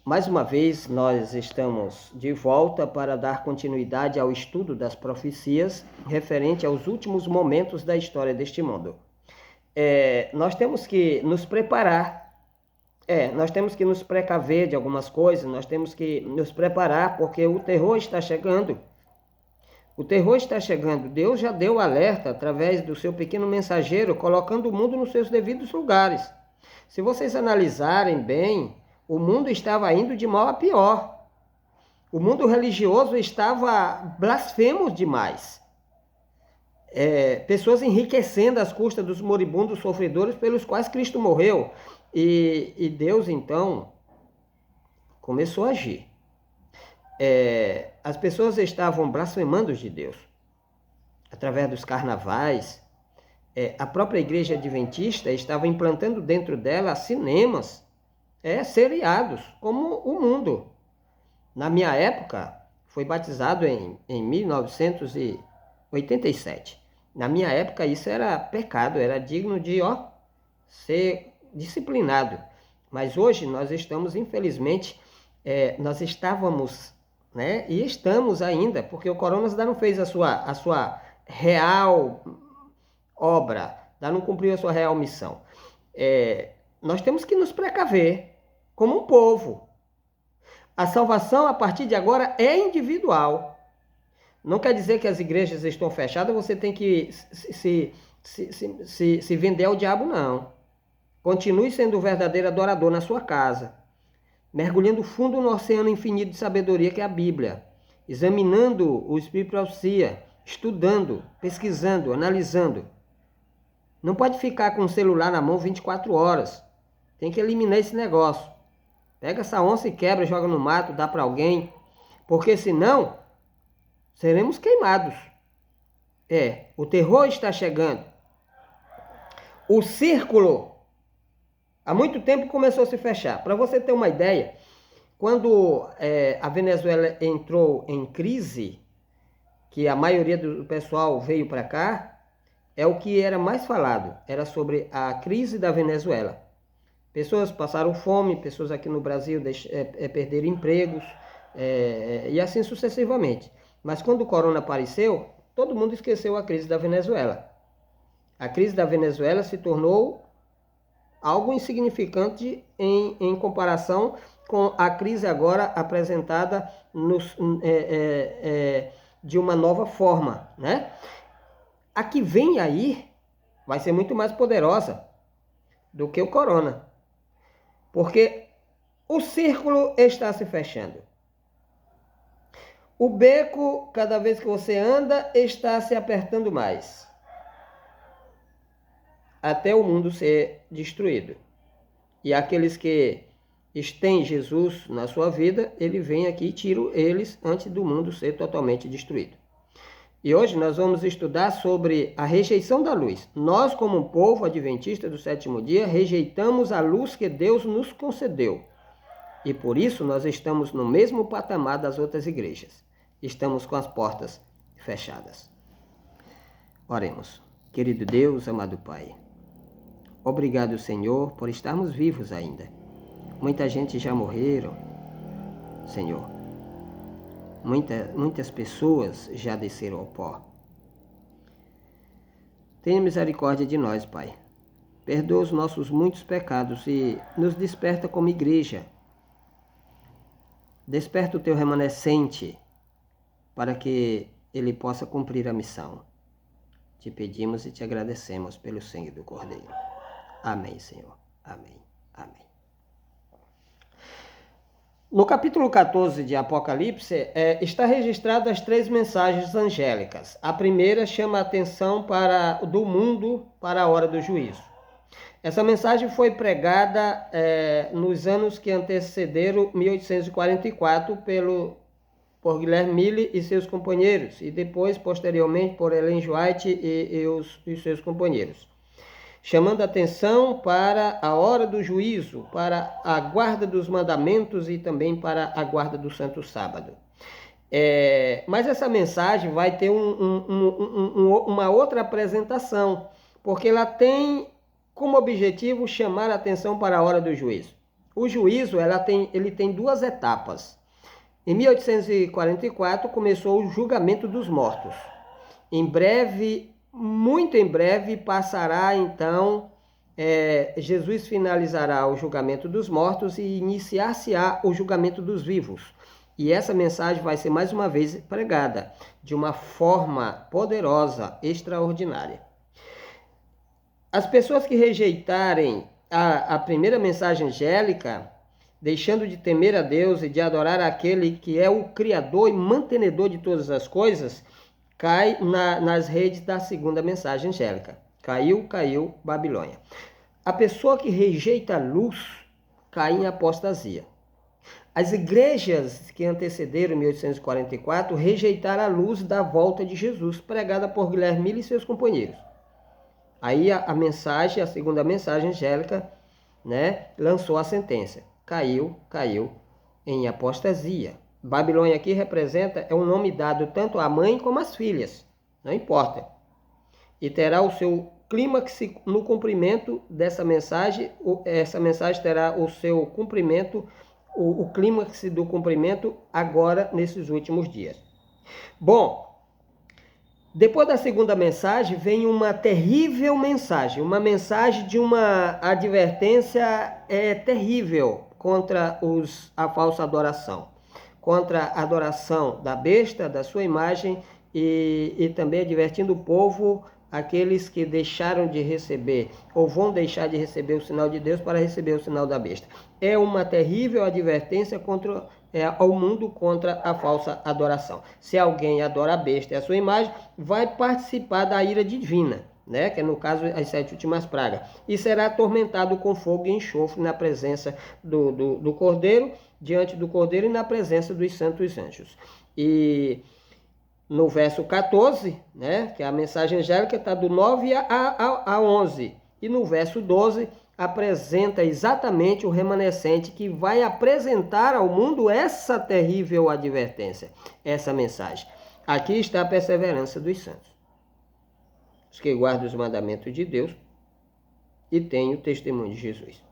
Mais uma vez, nós estamos de volta para dar continuidade ao estudo das profecias referente aos últimos momentos da história deste mundo. Nós temos que nos preparar, nós temos que nos precaver de algumas coisas, nós temos que nos preparar porque o terror está chegando. O terror está chegando. Deus já deu alerta através do seu pequeno mensageiro, colocando o mundo nos seus devidos lugares. Se vocês analisarem bem, o mundo estava indo de mal a pior. O mundo religioso estava blasfemo demais. Pessoas enriquecendo às custas dos moribundos sofredores pelos quais Cristo morreu. E Deus, então, começou a agir. As pessoas estavam blasfemando de Deus. Através dos carnavais. A própria igreja adventista estava implantando dentro dela cinemas, seriados, como o mundo. Na minha época, foi batizado em 1987. Na minha época, isso era pecado, era digno de ser disciplinado. Mas hoje nós estamos, infelizmente, nós estávamos, e estamos ainda, porque o Corona ainda não fez a sua real obra, ainda não cumpriu a sua real missão. Nós temos que nos precaver como um povo. A salvação, a partir de agora, é individual. Não quer dizer que as igrejas estão fechadas, você tem que se vender ao diabo, não. Continue sendo o verdadeiro adorador na sua casa, mergulhando fundo no oceano infinito de sabedoria que é a Bíblia, examinando o Espírito Profecia, estudando, pesquisando, analisando. Não pode ficar com o celular na mão 24 horas. Tem que eliminar esse negócio. Pega essa onça e quebra, joga no mato, dá para alguém. Porque senão, seremos queimados. O terror está chegando. O círculo, há muito tempo começou a se fechar. Para você ter uma ideia, quando a Venezuela entrou em crise, que a maioria do pessoal veio para cá, o que era mais falado, era sobre a crise da Venezuela. Pessoas passaram fome, pessoas aqui no Brasil perderam empregos, e assim sucessivamente. Mas quando o Corona apareceu, todo mundo esqueceu a crise da Venezuela. A crise da Venezuela se tornou algo insignificante em comparação com a crise agora apresentada de uma nova forma, A que vem aí vai ser muito mais poderosa do que o Corona. Porque o círculo está se fechando. O beco, cada vez que você anda, está se apertando mais. Até o mundo ser destruído. E aqueles que têm Jesus na sua vida, ele vem aqui e tira eles antes do mundo ser totalmente destruído. E hoje nós vamos estudar sobre a rejeição da luz. Nós, como um povo adventista do sétimo dia, rejeitamos a luz que Deus nos concedeu. E por isso nós estamos no mesmo patamar das outras igrejas. Estamos com as portas fechadas. Oremos. Querido Deus, amado Pai, obrigado, Senhor, por estarmos vivos ainda. Muita gente já morreram, Senhor. Muitas pessoas já desceram ao pó. Tenha misericórdia de nós, Pai. Perdoa os nossos muitos pecados e nos desperta como igreja. Desperta o teu remanescente para que ele possa cumprir a missão. Te pedimos e te agradecemos pelo sangue do Cordeiro. Amém, Senhor. Amém. Amém. No capítulo 14 de Apocalipse, está registrado as 3 mensagens angélicas. A primeira chama a atenção do mundo para a hora do juízo. Essa mensagem foi pregada nos anos que antecederam 1844 por Guilherme Mille e seus companheiros, e depois, posteriormente, por Ellen White e seus companheiros. Chamando a atenção para a hora do juízo, para a guarda dos mandamentos e também para a guarda do Santo Sábado. Mas essa mensagem vai ter uma outra apresentação, porque ela tem como objetivo chamar a atenção para a hora do juízo. o juízo ele tem duas etapas. Em 1844 começou o julgamento dos mortos. Em breve, muito em breve, passará então, Jesus finalizará o julgamento dos mortos e iniciar-se-á o julgamento dos vivos. E essa mensagem vai ser mais uma vez pregada de uma forma poderosa, extraordinária. As pessoas que rejeitarem a primeira mensagem angélica, deixando de temer a Deus e de adorar aquele que é o Criador e mantenedor de todas as coisas, cai nas redes da segunda mensagem angélica. Caiu Babilônia. A pessoa que rejeita a luz cai em apostasia. As igrejas que antecederam 1844 rejeitaram a luz da volta de Jesus, pregada por Guilherme Miller e seus companheiros. Aí a segunda mensagem angélica, lançou a sentença. Caiu em apostasia. Babilônia aqui é um nome dado tanto à mãe como às filhas, não importa. E terá o seu clímax no cumprimento dessa mensagem, essa mensagem terá o seu cumprimento, o clímax do cumprimento agora nesses últimos dias. Bom, depois da segunda mensagem vem uma terrível mensagem, uma mensagem de uma advertência terrível contra a falsa adoração, contra a adoração da besta, da sua imagem e também advertindo o povo, aqueles que deixaram de receber ou vão deixar de receber o sinal de Deus para receber o sinal da besta. É uma terrível advertência ao mundo contra a falsa adoração. Se alguém adora a besta e a sua imagem, vai participar da ira divina, que é no caso as 7 últimas pragas, e será atormentado com fogo e enxofre na presença do Cordeiro, diante do Cordeiro e na presença dos santos anjos. E no verso 14, que é a mensagem angélica, está do 9 a 11. E no verso 12, apresenta exatamente o remanescente que vai apresentar ao mundo essa terrível advertência, essa mensagem. Aqui está a perseverança dos santos, os que guardam os mandamentos de Deus e têm o testemunho de Jesus.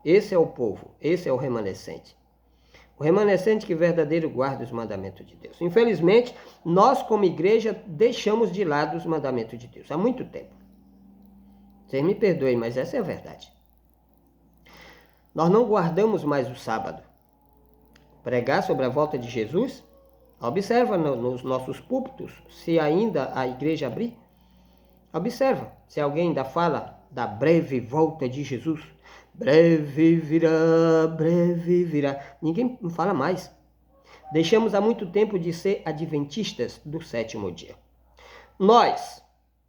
Esse é o povo, esse é o remanescente. O remanescente que verdadeiro guarda os mandamentos de Deus. Infelizmente, nós como igreja deixamos de lado os mandamentos de Deus há muito tempo. Vocês me perdoem, mas essa é a verdade. Nós não guardamos mais o sábado. Pregar sobre a volta de Jesus, observa nos nossos púlpitos, se ainda a igreja abrir. Observa, se alguém ainda fala da breve volta de Jesus. Breve virá. Ninguém fala mais. Deixamos há muito tempo de ser adventistas do sétimo dia. Nós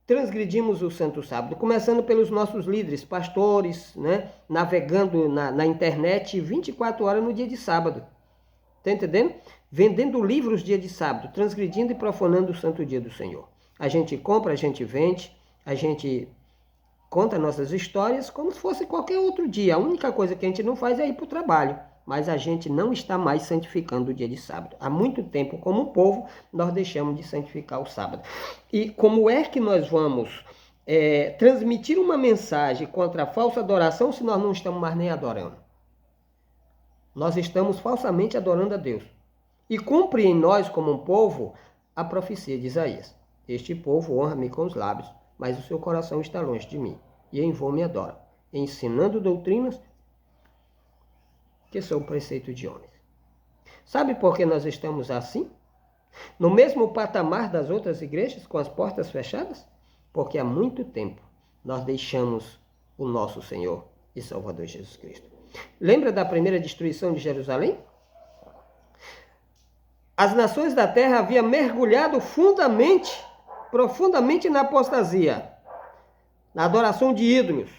transgredimos o Santo Sábado, começando pelos nossos líderes, pastores, navegando na internet 24 horas no dia de sábado. Está entendendo? Vendendo livros dia de sábado, transgredindo e profanando o santo dia do Senhor. A gente compra, a gente vende, a gente conta nossas histórias como se fosse qualquer outro dia. A única coisa que a gente não faz é ir para o trabalho. Mas a gente não está mais santificando o dia de sábado. Há muito tempo, como povo, nós deixamos de santificar o sábado. E como é que nós vamos transmitir uma mensagem contra a falsa adoração se nós não estamos mais nem adorando? Nós estamos falsamente adorando a Deus. E cumpre em nós, como um povo, a profecia de Isaías. Este povo honra-me com os lábios, mas o seu coração está longe de mim, e em vão me adora, ensinando doutrinas que são preceito de homens. Sabe por que nós estamos assim? No mesmo patamar das outras igrejas, com as portas fechadas? Porque há muito tempo nós deixamos o nosso Senhor e Salvador Jesus Cristo. Lembra da primeira destruição de Jerusalém? As nações da terra haviam mergulhado profundamente na apostasia, na adoração de ídolos,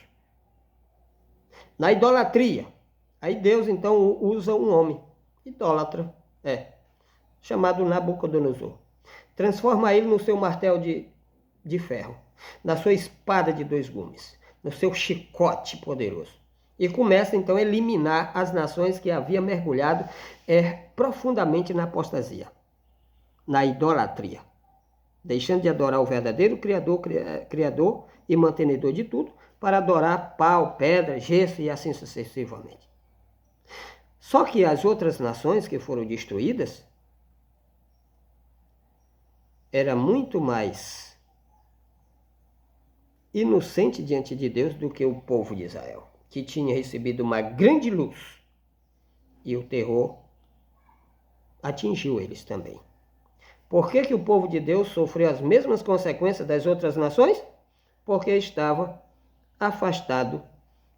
na idolatria. Aí Deus então usa um homem, idólatra, chamado Nabucodonosor. Transforma ele no seu martelo de ferro, na sua espada de 2 gumes, no seu chicote poderoso. E começa então a eliminar as nações que haviam mergulhado profundamente na apostasia, na idolatria, deixando de adorar o verdadeiro Criador e mantenedor de tudo, para adorar pau, pedra, gesso e assim sucessivamente. Só que as outras nações que foram destruídas era muito mais inocente diante de Deus do que o povo de Israel, que tinha recebido uma grande luz e o terror atingiu eles também. Por que o povo de Deus sofreu as mesmas consequências das outras nações? Porque estava afastado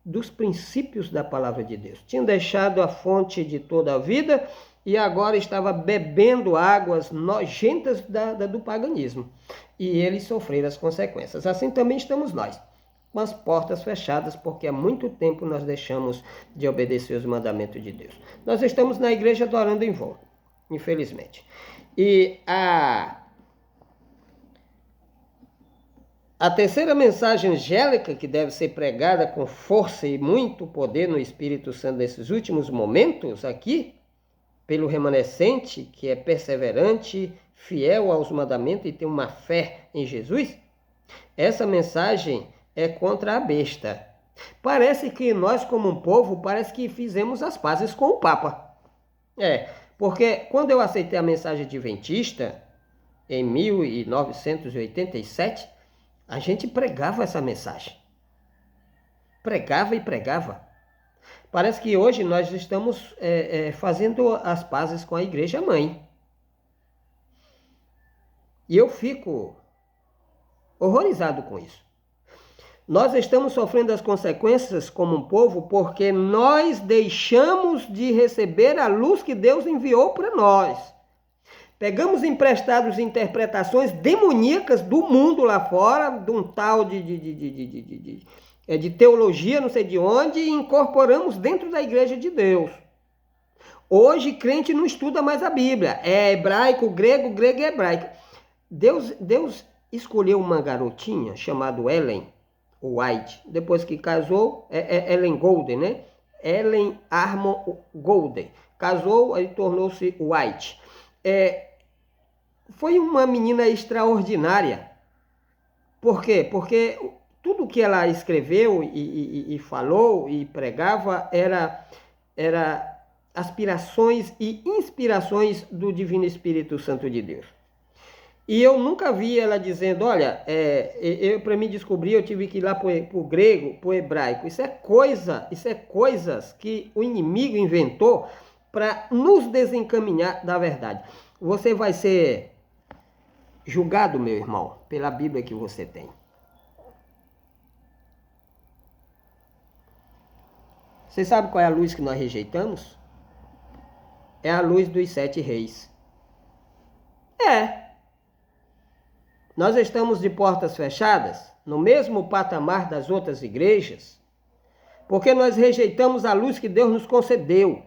dos princípios da palavra de Deus. Tinham deixado a fonte de toda a vida e agora estava bebendo águas nojentas do paganismo. E eles sofreram as consequências. Assim também estamos nós, com as portas fechadas, porque há muito tempo nós deixamos de obedecer os mandamentos de Deus. Nós estamos na igreja adorando em vão, infelizmente. E a terceira mensagem angélica, que deve ser pregada com força e muito poder no Espírito Santo nesses últimos momentos aqui, pelo remanescente, que é perseverante, fiel aos mandamentos e tem uma fé em Jesus, essa mensagem é contra a besta. Parece que nós, como um povo, parece que fizemos as pazes com o Papa. Porque quando eu aceitei a mensagem adventista, em 1987, a gente pregava essa mensagem. Pregava e pregava. Parece que hoje nós estamos fazendo as pazes com a igreja mãe. E eu fico horrorizado com isso. Nós estamos sofrendo as consequências como um povo porque nós deixamos de receber a luz que Deus enviou para nós. Pegamos emprestados interpretações demoníacas do mundo lá fora, de um tal de teologia, não sei de onde, e incorporamos dentro da igreja de Deus. Hoje, crente não estuda mais a Bíblia. É hebraico, grego, grego e hebraico. Deus escolheu uma garotinha chamada Ellen White, depois que casou, Ellen Golden, né? Ellen Armon Golden. Casou, aí tornou-se White. Foi uma menina extraordinária. Por quê? Porque tudo que ela escreveu e falou e pregava era aspirações e inspirações do Divino Espírito Santo de Deus. E eu nunca vi ela dizendo, olha, para me descobrir eu tive que ir lá para o grego, para o hebraico. Isso é coisas que o inimigo inventou para nos desencaminhar da verdade. Você vai ser julgado, meu irmão, pela Bíblia que você tem. Você sabe qual é a luz que nós rejeitamos? É a luz dos 7 reis. Nós estamos de portas fechadas, no mesmo patamar das outras igrejas, porque nós rejeitamos a luz que Deus nos concedeu.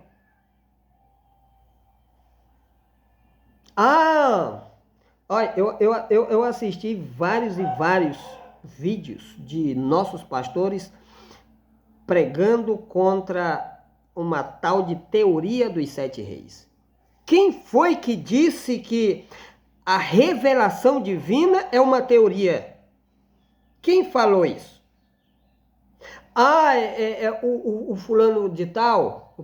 Olha, eu assisti vários e vários vídeos de nossos pastores pregando contra uma tal de teoria dos 7 reis. Quem foi que disse que a revelação divina é uma teoria? Quem falou isso? O fulano de tal,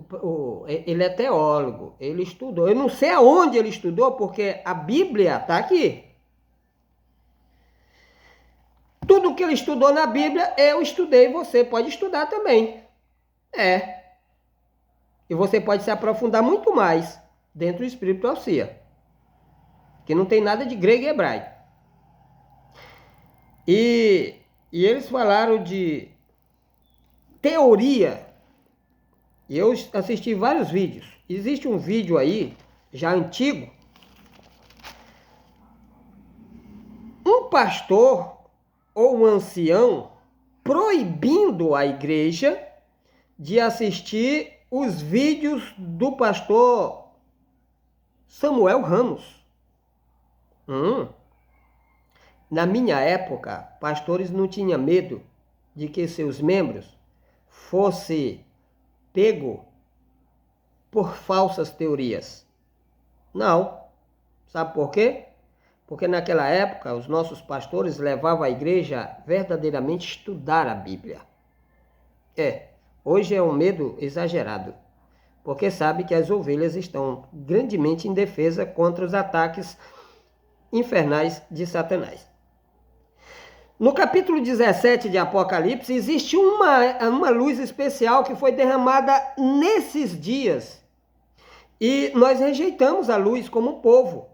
ele é teólogo, ele estudou. Eu não sei aonde ele estudou, porque a Bíblia está aqui. Tudo que ele estudou na Bíblia, eu estudei, você pode estudar também. E você pode se aprofundar muito mais dentro do Espírito Profecia, que não tem nada de grego e hebraico. E eles falaram de teoria. E eu assisti vários vídeos. Existe um vídeo aí, já antigo, um pastor ou um ancião proibindo a igreja de assistir os vídeos do pastor Samuel Ramos. Na minha época, pastores não tinham medo de que seus membros fossem pegos por falsas teorias. Não. Sabe por quê? Porque naquela época os nossos pastores levavam a igreja verdadeiramente a estudar a Bíblia. Hoje é um medo exagerado. porque sabe que as ovelhas estão grandemente indefesas contra os ataques infernais de Satanás. No capítulo 17 de Apocalipse, existe uma luz especial que foi derramada nesses dias. E nós rejeitamos a luz como povo.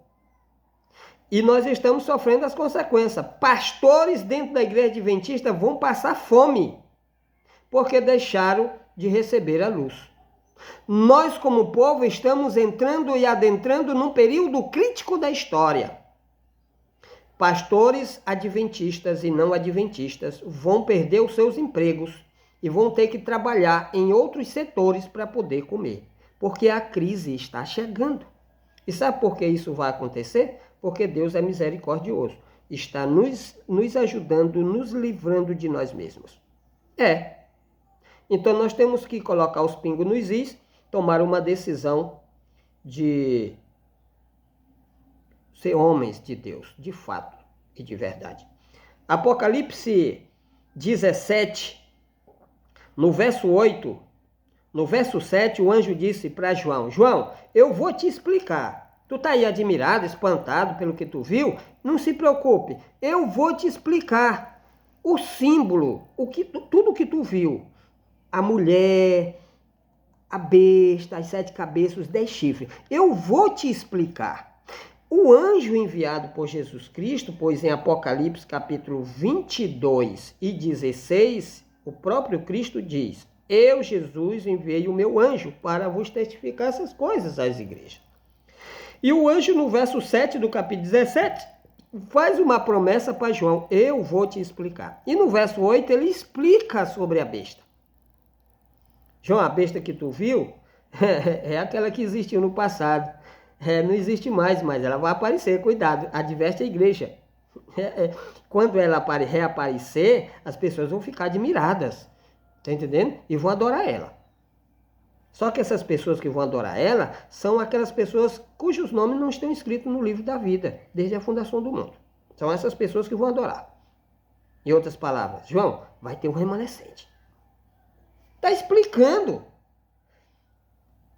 E nós estamos sofrendo as consequências. Pastores dentro da igreja adventista vão passar fome, porque deixaram de receber a luz. Nós, como povo, estamos entrando e adentrando num período crítico da história. Pastores adventistas e não adventistas vão perder os seus empregos e vão ter que trabalhar em outros setores para poder comer, porque a crise está chegando. E sabe por que isso vai acontecer? Porque Deus é misericordioso, está nos ajudando, nos livrando de nós mesmos. Então nós temos que colocar os pingos nos is, tomar uma decisão de ser homens de Deus, de fato e de verdade. Apocalipse 17, no verso 8, no verso 7, o anjo disse para João: João, eu vou te explicar. Tu está aí admirado, espantado pelo que tu viu? Não se preocupe, eu vou te explicar o símbolo, tudo que tu viu. A mulher, a besta, as 7 cabeças, os 10 chifres. Eu vou te explicar. O anjo enviado por Jesus Cristo, pois em Apocalipse capítulo 22 e 16, o próprio Cristo diz: eu, Jesus, enviei o meu anjo para vos testificar essas coisas às igrejas. E o anjo, no verso 7 do capítulo 17, faz uma promessa para João: eu vou te explicar. E no verso 8, ele explica sobre a besta. João, a besta que tu viu é aquela que existiu no passado. Não existe mais, mas ela vai aparecer, cuidado, adverte a igreja. Quando ela reaparecer, as pessoas vão ficar admiradas, tá entendendo? E vão adorar ela. Só que essas pessoas que vão adorar ela são aquelas pessoas cujos nomes não estão escritos no livro da vida, desde a fundação do mundo. São essas pessoas que vão adorar. Em outras palavras, João, vai ter um remanescente. Está explicando.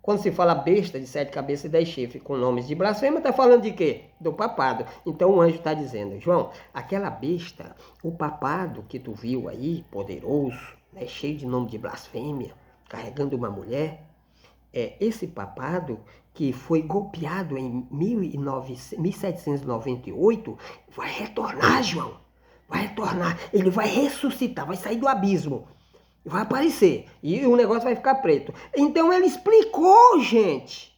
Quando se fala besta de 7 cabeças e 10 chifres com nomes de blasfêmia, está falando de quê? Do papado. Então o anjo está dizendo: João, aquela besta, o papado que tu viu aí, poderoso, né, cheio de nome de blasfêmia, carregando uma mulher, esse papado que foi golpeado em 1798, vai retornar, João. Vai retornar. Ele vai ressuscitar, vai sair do abismo. Vai aparecer. E o negócio vai ficar preto. Então ele explicou, gente.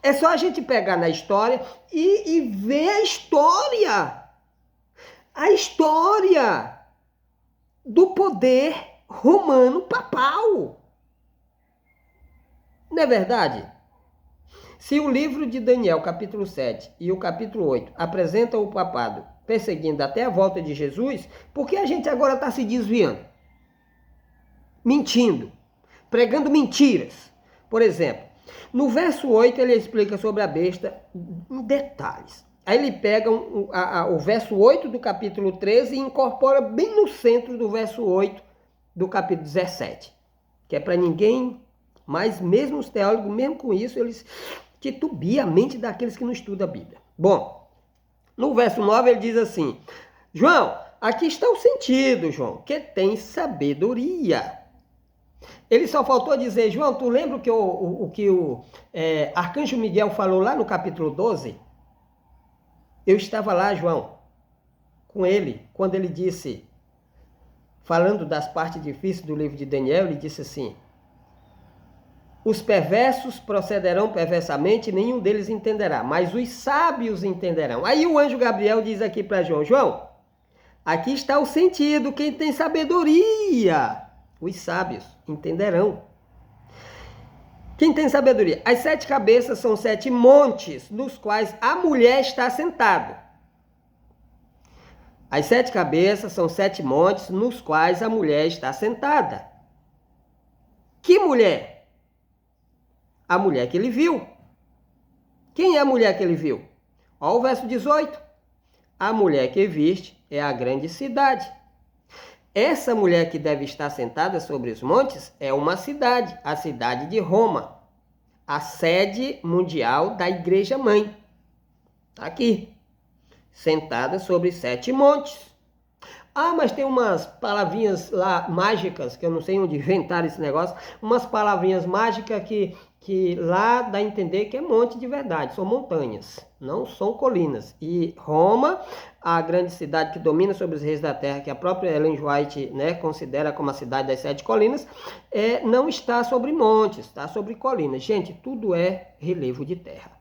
É só a gente pegar na história e ver a história. A história do poder romano papal. Não é verdade? Se o livro de Daniel, capítulo 7 e o capítulo 8 apresentam o papado perseguindo até a volta de Jesus, por que a gente agora está se desviando? Mentindo, pregando mentiras. Por exemplo, no verso 8 ele explica sobre a besta em detalhes. Aí ele pega o verso 8 do capítulo 13 e incorpora bem no centro do verso 8 do capítulo 17. Que é para ninguém, mas mesmo os teólogos, mesmo com isso, eles titubeam a mente daqueles que não estudam a Bíblia. Bom, no verso 9 ele diz assim: João, aqui está o sentido, João, que tem sabedoria. Ele só faltou dizer: João, tu lembra o que o Arcanjo Miguel falou lá no capítulo 12? Eu estava lá, João, com ele, quando ele disse, falando das partes difíceis do livro de Daniel, ele disse assim: os perversos procederão perversamente, nenhum deles entenderá, mas os sábios entenderão. Aí o anjo Gabriel diz aqui para João: João, aqui está o sentido, quem tem sabedoria, os sábios entenderão. Quem tem sabedoria? As 7 cabeças são 7 montes nos quais a mulher está sentada. As 7 cabeças são 7 montes nos quais a mulher está sentada. Que mulher? A mulher que ele viu. Quem é a mulher que ele viu? Olha o verso 18. A mulher que viste é a grande cidade. Essa mulher que deve estar sentada sobre os montes é uma cidade, a cidade de Roma, a sede mundial da Igreja Mãe. Está aqui, sentada sobre 7 montes. Ah, mas tem umas palavrinhas lá mágicas, que eu não sei onde inventaram esse negócio, umas palavrinhas mágicas que lá dá a entender que é monte de verdade, são montanhas, não são colinas. E Roma, a grande cidade que domina sobre os reis da terra, que a própria Ellen White, né, considera como a cidade das 7 colinas, não está sobre montes, está sobre colinas. Gente, tudo é relevo de terra.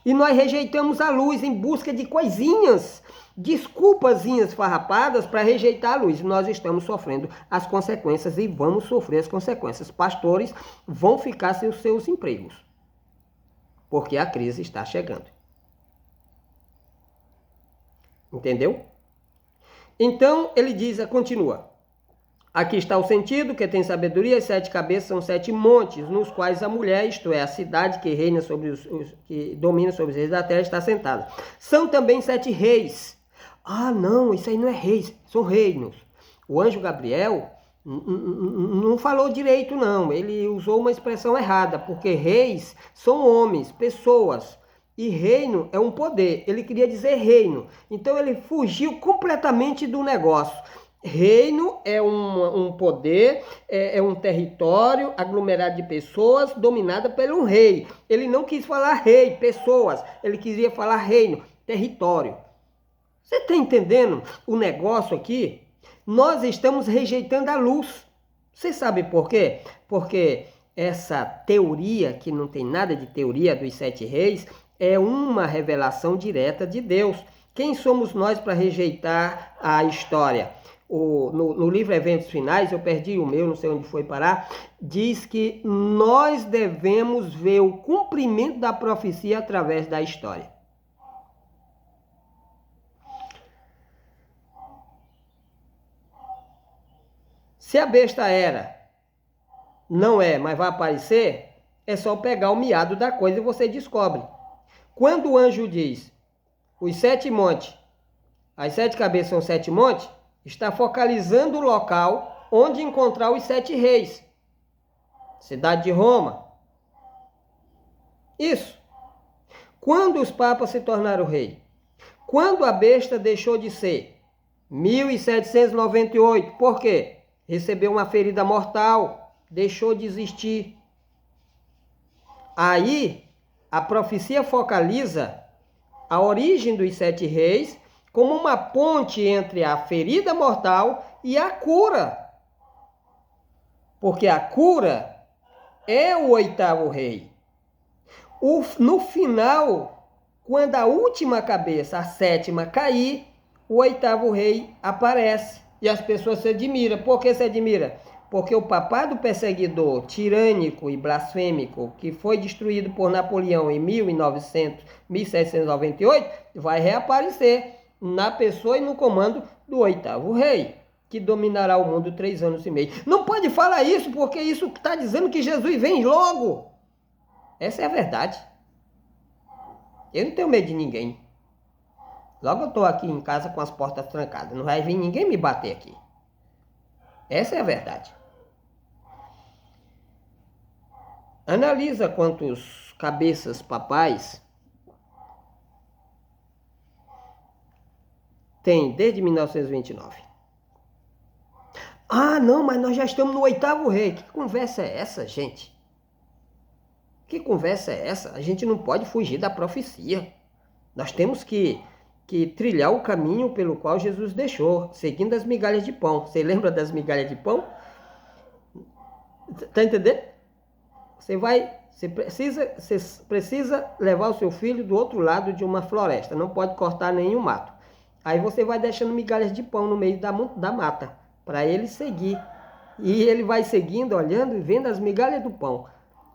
E nós rejeitamos a luz em busca de coisinhas, desculpazinhas farrapadas para rejeitar a luz. E nós estamos sofrendo as consequências e vamos sofrer as consequências. Pastores vão ficar sem os seus empregos, porque a crise está chegando. Entendeu? Então, ele diz, continua. Aqui está o sentido, que tem sabedoria, as 7 cabeças são 7 montes, nos quais a mulher, isto é, a cidade que reina sobre que domina sobre os reis da terra, está sentada. São também 7 reis. Ah, não, isso aí não é reis, são reinos. O anjo Gabriel não falou direito, não. Ele usou uma expressão errada, porque reis são homens, pessoas. E reino é um poder. Ele queria dizer reino. Então ele fugiu completamente do negócio. Reino é um poder, é um território aglomerado de pessoas dominada pelo rei. Ele não quis falar rei, pessoas. Ele queria falar reino, território. Você está entendendo o negócio aqui? Nós estamos rejeitando a luz. Você sabe por quê? Porque essa teoria, que não tem nada de teoria dos 7 reis, é uma revelação direta de Deus. Quem somos nós para rejeitar a história? No livro Eventos Finais, eu perdi o meu, não sei onde foi parar, diz que nós devemos ver o cumprimento da profecia através da história. Se a besta não é, mas vai aparecer, é só pegar o miado da coisa e você descobre. Quando o anjo diz, os 7 montes, as 7 cabeças são 7 montes, está focalizando o local onde encontrar os 7 reis. Cidade de Roma. Isso. Quando os papas se tornaram rei? Quando a besta deixou de ser? 1798. Por quê? Recebeu uma ferida mortal, deixou de existir. Aí, a profecia focaliza a origem dos 7 reis como uma ponte entre a ferida mortal e a cura. Porque a cura é o 8º rei. No final, quando a última cabeça, a 7ª, cair, o 8º rei aparece. E as pessoas se admiram. Por que se admira? Porque o papado perseguidor, tirânico e blasfêmico, que foi destruído por Napoleão em 1798, vai reaparecer na pessoa e no comando do 8º rei, que dominará o mundo 3 anos e meio. Não pode falar isso, porque isso está dizendo que Jesus vem logo. Essa é a verdade. Eu não tenho medo de ninguém. Logo eu estou aqui em casa com as portas trancadas. Não vai vir ninguém me bater aqui. Essa é a verdade. Analisa quantos cabeças papais tem desde 1929. Ah, não, mas nós já estamos no 8º rei. Que conversa é essa, gente? Que conversa é essa? A gente não pode fugir da profecia. Nós temos que trilhar o caminho pelo qual Jesus deixou, seguindo as migalhas de pão. Você lembra das migalhas de pão? Tá entendendo? Você precisa levar o seu filho do outro lado de uma floresta. Não pode cortar nenhum mato. Aí você vai deixando migalhas de pão no meio da mata, para ele seguir. E ele vai seguindo, olhando e vendo as migalhas do pão,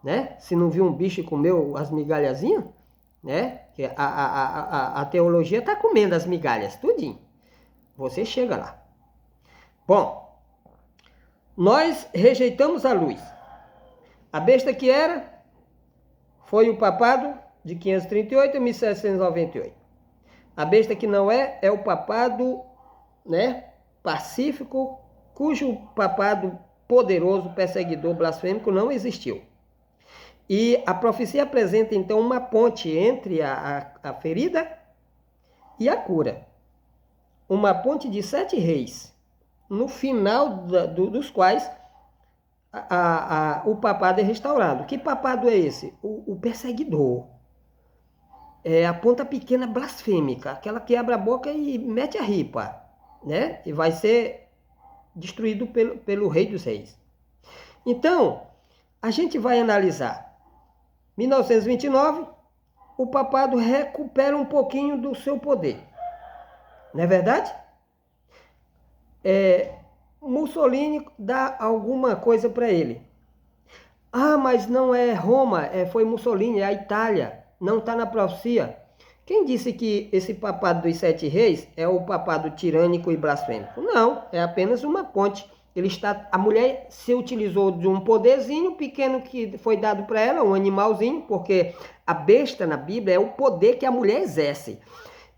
né? Se não viu um bicho e comeu as migalhazinhas, né? Que a teologia está comendo as migalhas, tudinho. Você chega lá. Bom, nós rejeitamos a luz. A besta que foi o papado de 538 a 1798. A besta que não é o papado, né, pacífico, cujo papado poderoso, perseguidor, blasfêmico não existiu. E a profecia apresenta então uma ponte entre a ferida e a cura. Uma ponte de 7 reis, no final dos quais o papado é restaurado. Que papado é esse? O perseguidor. É a ponta pequena blasfêmica, aquela que abre a boca e mete a ripa, né? E vai ser destruído pelo rei dos reis. Então, a gente vai analisar. 1929, o papado recupera um pouquinho do seu poder. Não é verdade? Mussolini dá alguma coisa para ele. Ah, mas não é Roma, foi Mussolini, é a Itália. Não está na profecia. Quem disse que esse papado dos 7 reis é o papado tirânico e blasfêmico? Não, é apenas uma ponte. A mulher se utilizou de um poderzinho pequeno que foi dado para ela, um animalzinho, porque a besta na Bíblia é o poder que a mulher exerce.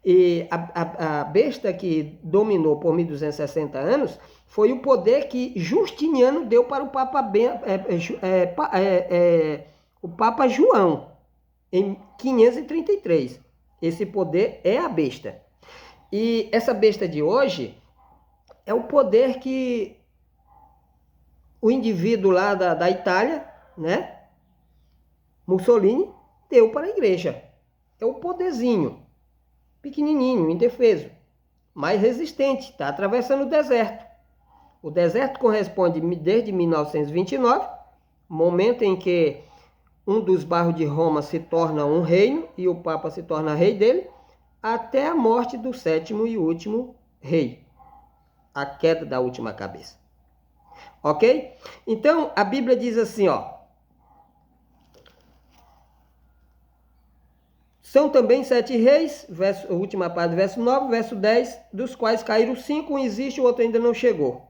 E a besta que dominou por 1260 anos foi o poder que Justiniano deu para o Papa João, em 533. Esse poder é a besta. E essa besta de hoje é o poder que o indivíduo lá da Itália, né, Mussolini, deu para a igreja. É o poderzinho, pequenininho, indefeso, mais resistente, está atravessando o deserto. O deserto corresponde desde 1929, momento em que um dos bairros de Roma se torna um reino e o Papa se torna rei dele, até a morte do 7º e último rei, a queda da última cabeça. Ok? Então, a Bíblia diz assim, ó. São também 7 reis, a última parte do verso 9, verso 10, dos quais caíram 5, um existe, o outro ainda não chegou.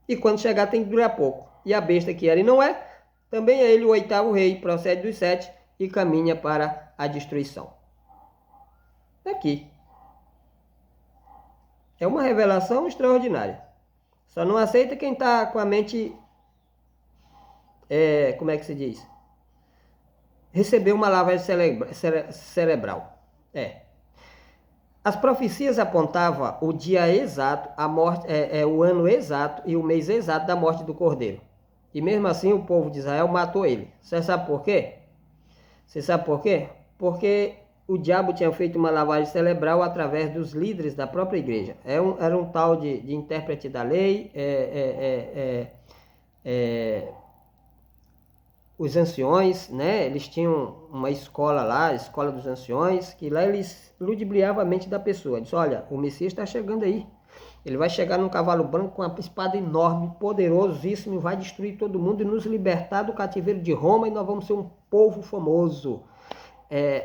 E quando chegar tem que durar pouco. E a besta que era e não é, também é ele o 8º rei, procede dos 7 e caminha para a destruição. Aqui. É uma revelação extraordinária. Só não aceita quem está com a mente, como é que se diz? Recebeu uma lavagem cerebral. As profecias apontavam o dia exato, a morte, o ano exato e o mês exato da morte do Cordeiro. E mesmo assim o povo de Israel matou ele. Você sabe por quê? Você sabe por quê? Porque o diabo tinha feito uma lavagem cerebral através dos líderes da própria igreja. Era um tal de intérprete da lei, os anciões, né? Eles tinham uma escola lá, a escola dos anciões, que lá eles ludibriavam a mente da pessoa. Diz, olha, o Messias está chegando aí. Ele vai chegar num cavalo branco com uma espada enorme, poderosíssima, e vai destruir todo mundo e nos libertar do cativeiro de Roma, e nós vamos ser um povo famoso.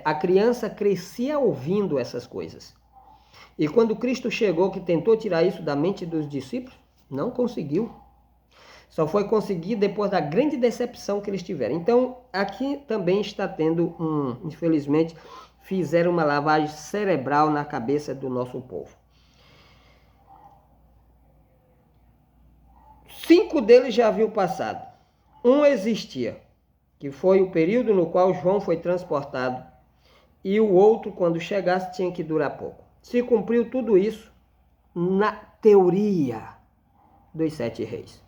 A criança crescia ouvindo essas coisas. E quando Cristo chegou, que tentou tirar isso da mente dos discípulos, não conseguiu. Só foi conseguir depois da grande decepção que eles tiveram. Então, aqui também está tendo infelizmente, fizeram uma lavagem cerebral na cabeça do nosso povo. 5 deles já haviam passado. Um existia, que foi o período no qual João foi transportado, e o outro, quando chegasse, tinha que durar pouco. Se cumpriu tudo isso na teoria dos 7 reis.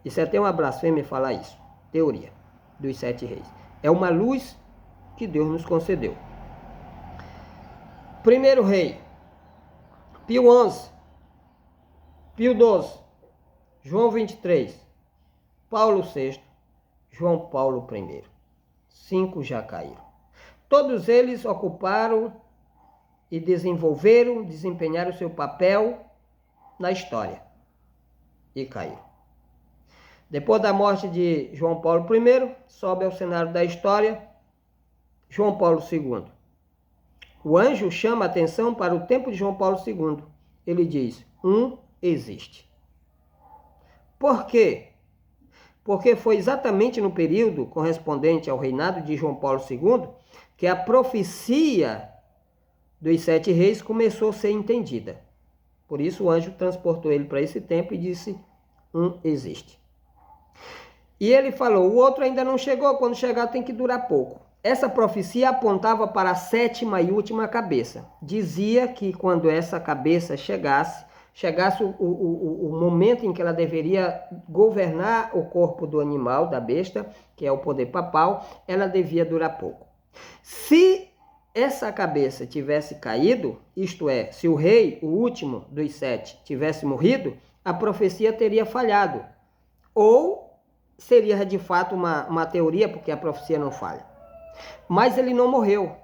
Isso é até uma blasfêmia falar isso. Teoria dos 7 reis. É uma luz que Deus nos concedeu. Primeiro rei, Pio XI, Pio XII, João 23, Paulo VI, João Paulo I. 5 já caíram. Todos eles ocuparam e desempenharam seu papel na história e caíram. Depois da morte de João Paulo I, sobe ao cenário da história João Paulo II. O anjo chama a atenção para o tempo de João Paulo II. Ele diz, existe. Por quê? Porque foi exatamente no período correspondente ao reinado de João Paulo II que a profecia dos 7 reis começou a ser entendida. Por isso o anjo transportou ele para esse templo e disse, existe. E ele falou, o outro ainda não chegou, quando chegar tem que durar pouco. Essa profecia apontava para a 7ª e última cabeça. Dizia que quando essa cabeça chegasse o momento em que ela deveria governar o corpo do animal, da besta, que é o poder papal, ela devia durar pouco. Se essa cabeça tivesse caído, isto é, se o rei, o último dos 7, tivesse morrido, a profecia teria falhado. Ou seria de fato uma teoria, porque a profecia não falha. Mas ele não morreu.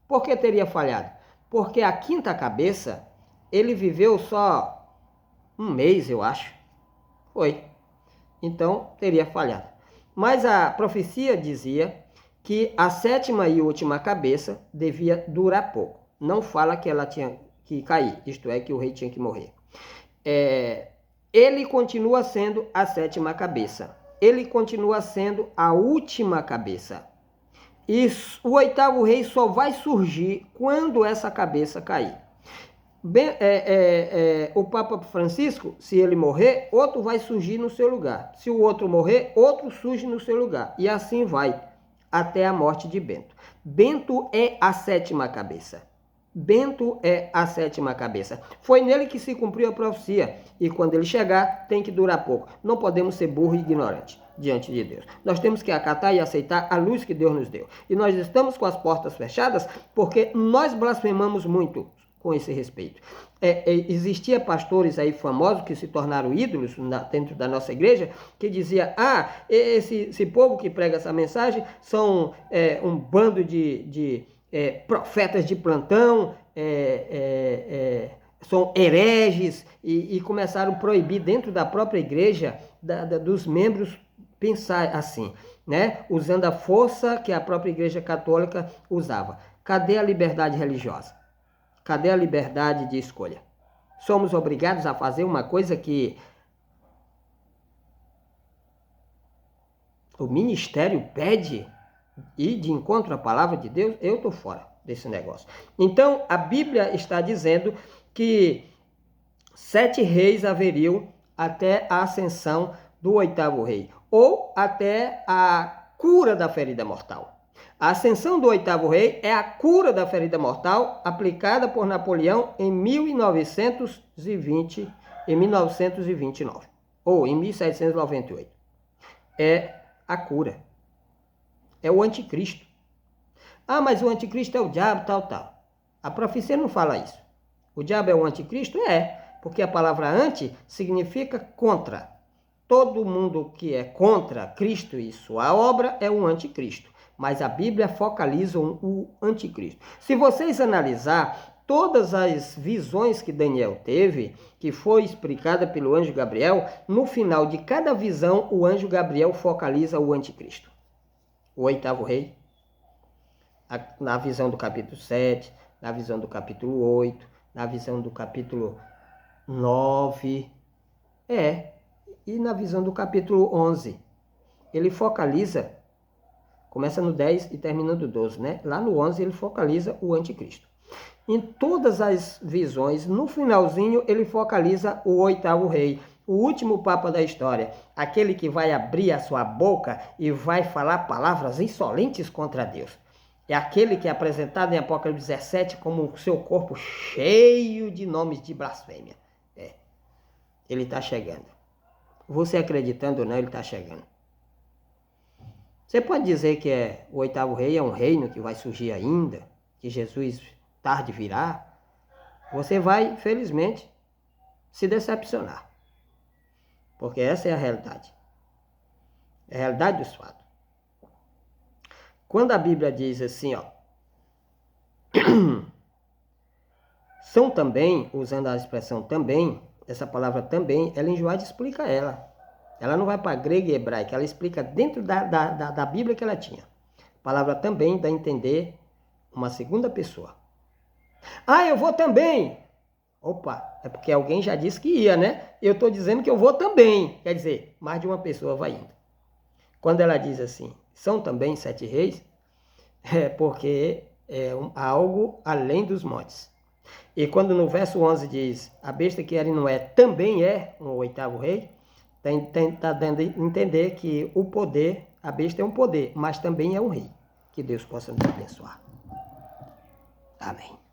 Por que teria falhado? Porque a 5ª cabeça, ele viveu só 1 mês, eu acho. Foi. Então, teria falhado. Mas a profecia dizia que a 7ª e última cabeça devia durar pouco. Não fala que ela tinha que cair, isto é, que o rei tinha que morrer. Ele continua sendo a 7ª cabeça. Ele continua sendo a última cabeça. E o 8º rei só vai surgir quando essa cabeça cair. O Papa Francisco, se ele morrer, outro vai surgir no seu lugar. Se o outro morrer, outro surge no seu lugar. E assim vai até a morte de Bento. Bento é a 7ª cabeça. Bento é a 7ª cabeça. Foi nele que se cumpriu a profecia. E quando ele chegar, tem que durar pouco. Não podemos ser burro e ignorante diante de Deus. Nós temos que acatar e aceitar a luz que Deus nos deu. E nós estamos com as portas fechadas porque nós blasfemamos muito com esse respeito. Existia pastores aí famosos que se tornaram ídolos dentro da nossa igreja, que dizia, esse povo que prega essa mensagem são um bando de profetas de plantão, são hereges, e começaram a proibir dentro da própria igreja, dos membros, pensar assim, né? Usando a força que a própria igreja católica usava. Cadê a liberdade religiosa? Cadê a liberdade de escolha? Somos obrigados a fazer uma coisa que o ministério pede, e de encontro à palavra de Deus, eu estou fora desse negócio. Então, a Bíblia está dizendo que 7 reis haveriam até a ascensão do 8º rei, ou até a cura da ferida mortal. A ascensão do 8º rei é a cura da ferida mortal aplicada por Napoleão em 1929, ou em 1798. É a cura. É o anticristo. Mas o anticristo é o diabo, tal. A profecia não fala isso. O diabo é o anticristo? Porque a palavra anti significa contra. Todo mundo que é contra Cristo e sua obra é um anticristo. Mas a Bíblia focaliza o anticristo. Se vocês analisar todas as visões que Daniel teve, que foi explicada pelo anjo Gabriel, no final de cada visão, o anjo Gabriel focaliza o anticristo. O 8º rei, na visão do capítulo 7, na visão do capítulo 8, na visão do capítulo 9, e na visão do capítulo 11. Ele focaliza, começa no 10 e termina no 12, né? Lá no 11 ele focaliza o anticristo. Em todas as visões, no finalzinho, ele focaliza o 8º rei, o último papa da história, aquele que vai abrir a sua boca e vai falar palavras insolentes contra Deus. É aquele que é apresentado em Apocalipse 17 como o seu corpo cheio de nomes de blasfêmia. Ele está chegando. Você acreditando ou não, ele está chegando. Você pode dizer que o 8º rei é um reino que vai surgir ainda, que Jesus tarde virá. Você vai, infelizmente, se decepcionar. Porque essa é a realidade. É a realidade dos fatos. Quando a Bíblia diz assim, são também, usando a expressão também, essa palavra também, ela em Joade explica ela. Ela não vai para grego e hebraico, ela explica dentro da Bíblia que ela tinha. A palavra também dá a entender uma segunda pessoa. Eu vou também. Opa, é porque alguém já disse que ia, né? Eu estou dizendo que eu vou também. Quer dizer, mais de uma pessoa vai indo. Quando ela diz assim, são também 7 reis, é porque é algo além dos montes. E quando no verso 11 diz, a besta que era e não é, também é um oitavo rei, está dando a entender que o poder, a besta é um poder, mas também é um rei. Que Deus possa nos abençoar. Amém.